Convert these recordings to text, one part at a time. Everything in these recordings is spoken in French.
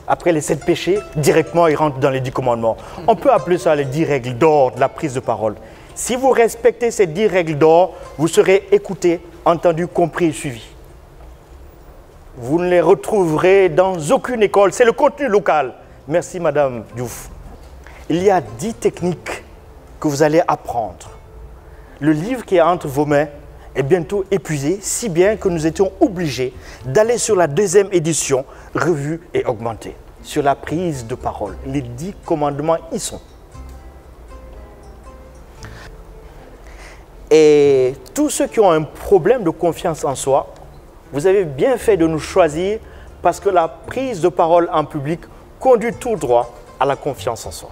après les 7 péchés, directement il rentre dans les 10 commandements. On peut appeler ça les 10 règles d'or de la prise de parole. Si vous respectez ces 10 règles d'or, vous serez écouté, entendu, compris et suivi. Vous ne les retrouverez dans aucune école. C'est le contenu local. Merci, Madame Diouf. Il y a 10 techniques que vous allez apprendre. Le livre qui est entre vos mains est bientôt épuisé, si bien que nous étions obligés d'aller sur la 2e édition, revue et augmentée, sur la prise de parole. Les 10 commandements y sont. Et tous ceux qui ont un problème de confiance en soi, vous avez bien fait de nous choisir parce que la prise de parole en public conduit tout droit à la confiance en soi.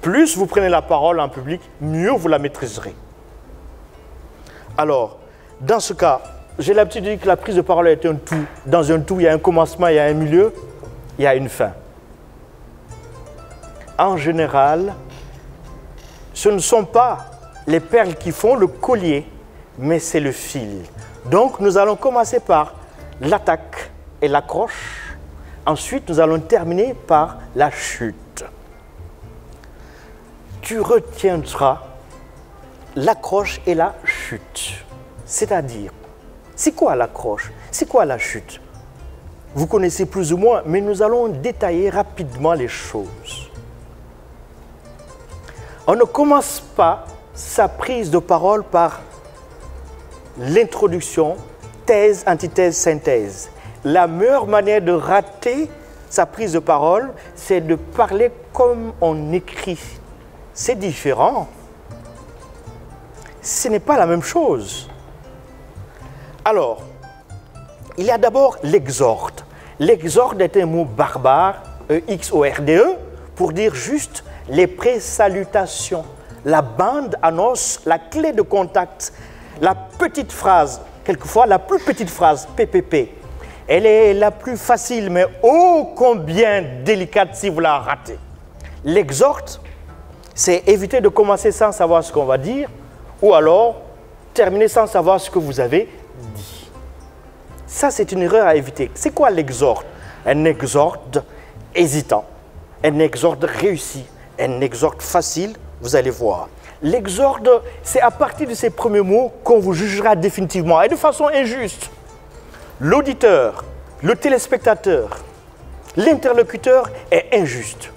Plus vous prenez la parole en public, mieux vous la maîtriserez. Alors, dans ce cas, j'ai l'habitude de dire que la prise de parole est un tout. Dans un tout, il y a un commencement, il y a un milieu, il y a une fin. En général, ce ne sont pas les perles qui font le collier, mais c'est le fil. Donc, nous allons commencer par l'attaque et l'accroche. Ensuite, nous allons terminer par la chute. Tu retiendras l'accroche et la chute. C'est-à-dire, c'est quoi l'accroche? C'est quoi la chute? Vous connaissez plus ou moins, mais nous allons détailler rapidement les choses. On ne commence pas sa prise de parole par l'introduction, thèse, antithèse, synthèse. La meilleure manière de rater sa prise de parole, c'est de parler comme on écrit. C'est différent. Ce n'est pas la même chose. Alors, il y a d'abord l'exhorte. L'exhorte est un mot barbare, E-X-O-R-D-E, pour dire juste les présalutations. La bande annonce la clé de contact, la petite phrase, quelquefois la plus petite phrase, PPP. Elle est la plus facile, mais ô combien délicate si vous la ratez. L'exhorte, c'est éviter de commencer sans savoir ce qu'on va dire, ou alors terminer sans savoir ce que vous avez dit. Ça, c'est une erreur à éviter. C'est quoi l'exhorte? Un exhorte hésitant, un exhorte réussi, un exhorte facile, vous allez voir. L'exhorte, c'est à partir de ces premiers mots qu'on vous jugera définitivement, et de façon injuste. L'auditeur, le téléspectateur, l'interlocuteur est injuste.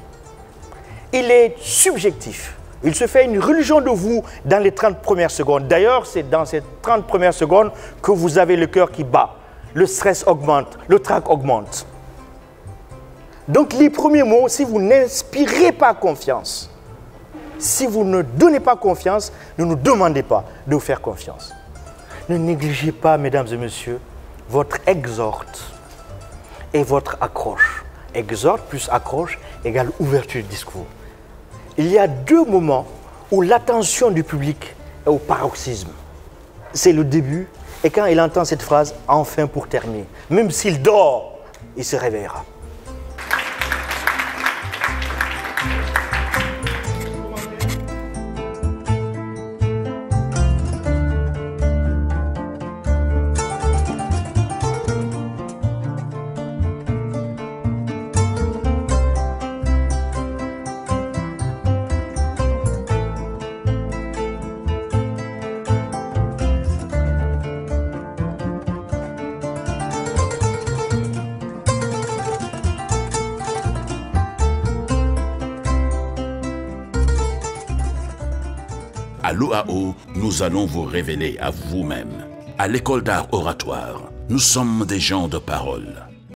Il est subjectif. Il se fait une religion de vous dans les 30 premières secondes. D'ailleurs, c'est dans ces 30 premières secondes que vous avez le cœur qui bat. Le stress augmente, le trac augmente. Donc les premiers mots, si vous n'inspirez pas confiance, si vous ne donnez pas confiance, ne nous demandez pas de vous faire confiance. Ne négligez pas, mesdames et messieurs, votre exhorte et votre accroche. Exhorte plus accroche égale ouverture du discours. Il y a 2 moments où l'attention du public est au paroxysme. C'est le début et quand il entend cette phrase, enfin pour terminer. Même s'il dort, il se réveillera. À l'OAO, nous allons vous révéler à vous-même. À l'école d'art oratoire, nous sommes des gens de parole.